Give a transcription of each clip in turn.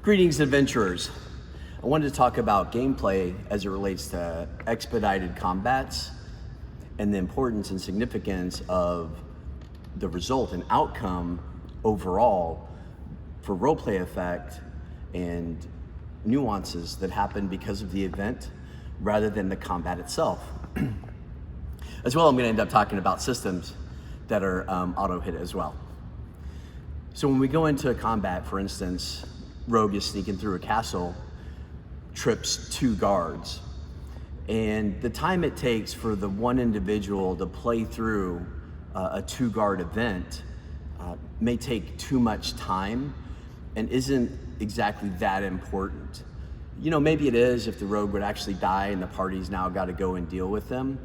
Greetings, adventurers. I wanted to talk about gameplay as it relates to expedited combats and the importance and significance of the result and outcome overall for roleplay effect and nuances that happen because of the event rather than the combat itself. As well, I'm going to end up talking about systems that are auto hit as well. So when we go into a combat, for instance, Rogue is sneaking through a castle, trips 2 guards, and the time it takes for the one individual to play through a 2-guard event may take too much time and isn't exactly that important. You know, maybe it is if the rogue would actually die and the party's now got to go and deal with them,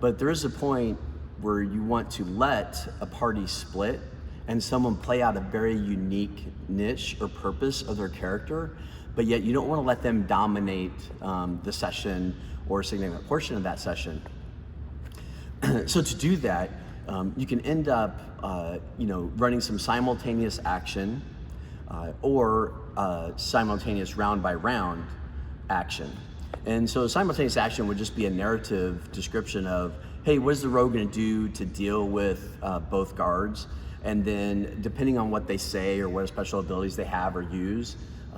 but there is a point where you want to let a party split and someone play out a very unique niche or purpose of their character, but yet you don't want to let them dominate the session or a significant portion of that session. So to do that, you can end up running some simultaneous action or simultaneous round by round action. And so simultaneous action would just be a narrative description of, hey, what is the rogue going to do to deal with both guards? And then depending on what they say or what special abilities they have or use,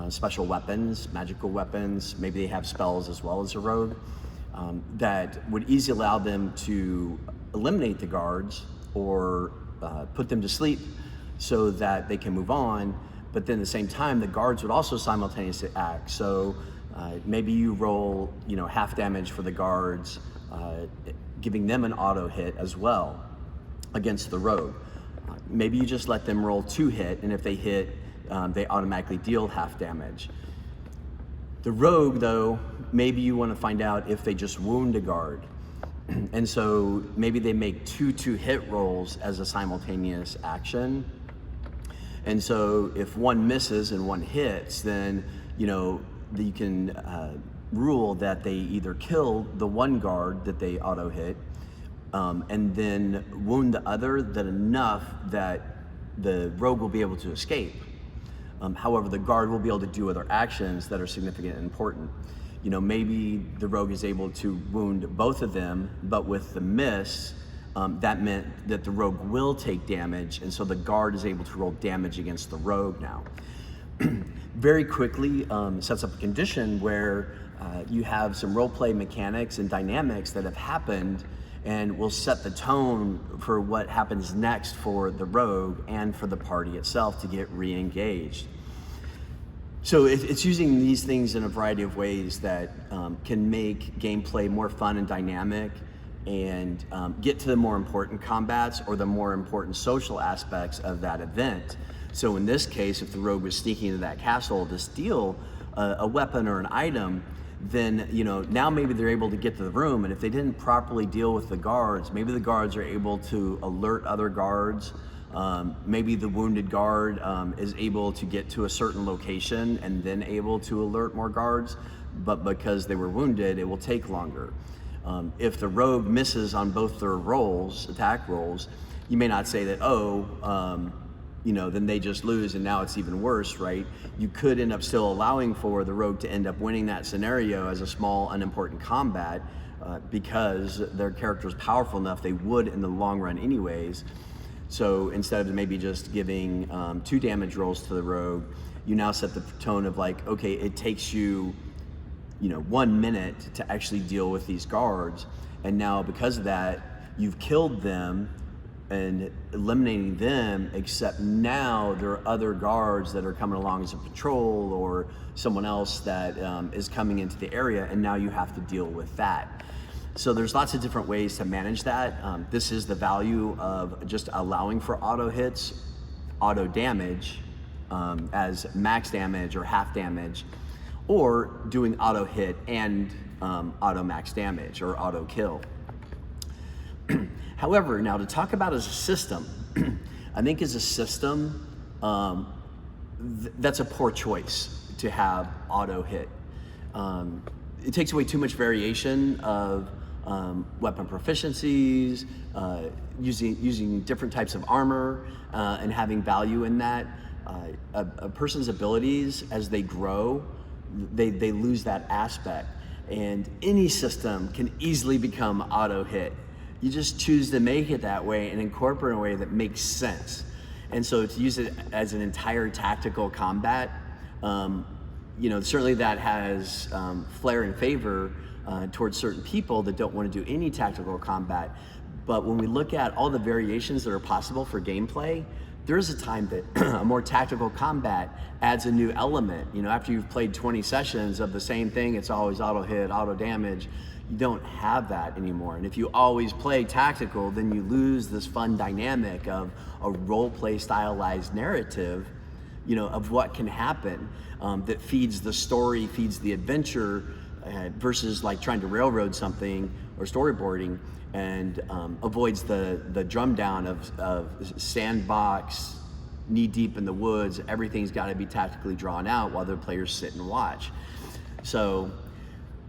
special weapons, magical weapons, maybe they have spells as well as a rogue, that would easily allow them to eliminate the guards or put them to sleep so that they can move on. But then at the same time, the guards would also simultaneously act. So maybe you roll, half damage for the guards, giving them an auto hit as well against the rogue. Maybe you just let them roll 2 hit, and if they hit, they automatically deal half damage. The rogue, though, maybe you want to find out if they just wound a guard. And so maybe they make 2 hit rolls as a simultaneous action. And so if one misses and one hits, then you can rule that they either kill the one guard that they auto hit, and then wound the other that enough that the rogue will be able to escape. However, the guard will be able to do other actions that are significant and important. Maybe the rogue is able to wound both of them, but with the miss, that meant that the rogue will take damage, and so the guard is able to roll damage against the rogue now. Very quickly sets up a condition where you have some roleplay mechanics and dynamics that have happened and will set the tone for what happens next for the rogue and for the party itself to get re-engaged. So it's using these things in a variety of ways that can make gameplay more fun and dynamic and get to the more important combats or the more important social aspects of that event. So in this case, if the rogue was sneaking into that castle to steal a weapon or an item, then now maybe they're able to get to the room, and if they didn't properly deal with the guards, maybe the guards are able to alert other guards. Maybe the wounded guard is able to get to a certain location and then able to alert more guards, but because they were wounded, it will take longer. If the rogue misses on both their rolls, attack rolls, you may not say that, then they just lose and now it's even worse, right? You could end up still allowing for the rogue to end up winning that scenario as a small, unimportant combat because their character is powerful enough they would in the long run anyways. So instead of maybe just giving 2 damage rolls to the rogue, you now set the tone of like, okay, it takes you, 1 minute to actually deal with these guards. And now because of that, you've killed them and eliminating them, except now there are other guards that are coming along as a patrol or someone else that is coming into the area, and now you have to deal with that. So there's lots of different ways to manage that. This is the value of just allowing for auto hits, auto damage as max damage or half damage, or doing auto hit and auto max damage or auto kill. However, now to talk about as a system, I think as a system, that's a poor choice to have auto hit. It takes away too much variation of weapon proficiencies, using different types of armor and having value in that. a person's abilities as they grow, they lose that aspect. And any system can easily become auto hit. You just choose to make it that way and incorporate in a way that makes sense. And so to use it as an entire tactical combat, certainly that has flair and favor towards certain people that don't want to do any tactical combat. But when we look at all the variations that are possible for gameplay, there is a time that a more tactical combat adds a new element. After you've played 20 sessions of the same thing, it's always auto hit, auto damage. You don't have that anymore. And if you always play tactical, then you lose this fun dynamic of a role play stylized narrative, of what can happen, that feeds the story, feeds the adventure, versus like trying to railroad something or storyboarding, and avoids the drum down of sandbox, knee deep in the woods. Everything's got to be tactically drawn out while the players sit and watch. So,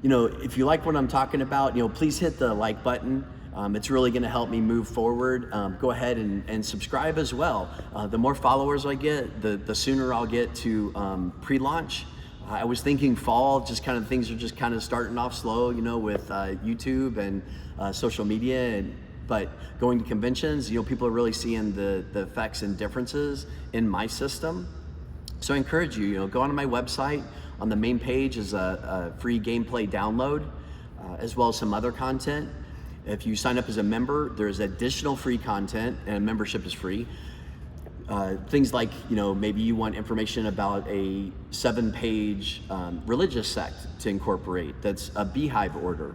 if you like what I'm talking about, please hit the like button. It's really going to help me move forward. Go ahead and subscribe as well. The more followers I get, the sooner I'll get to pre-launch. I was thinking fall, just kind of things are just kind of starting off slow, with YouTube and social media, but going to conventions, people are really seeing the effects and differences in my system. So I encourage you, go onto my website. On the main page is a free gameplay download, as well as some other content. If you sign up as a member, there's additional free content, and membership is free. Things like, maybe you want information about a 7-page religious sect to incorporate that's a beehive order.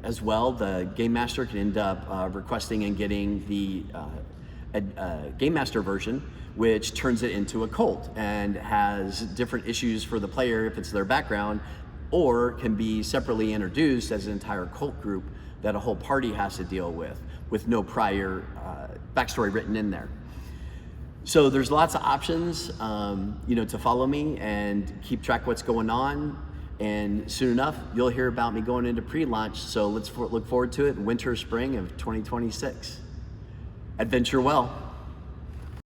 As well, the Game Master can end up requesting and getting the Game Master version, which turns it into a cult and has different issues for the player if it's their background, or can be separately introduced as an entire cult group that a whole party has to deal with no prior backstory written in there. So there's lots of options, to follow me and keep track of what's going on. And soon enough, you'll hear about me going into pre-launch. So let's look forward to it in winter, spring of 2026. Adventure well.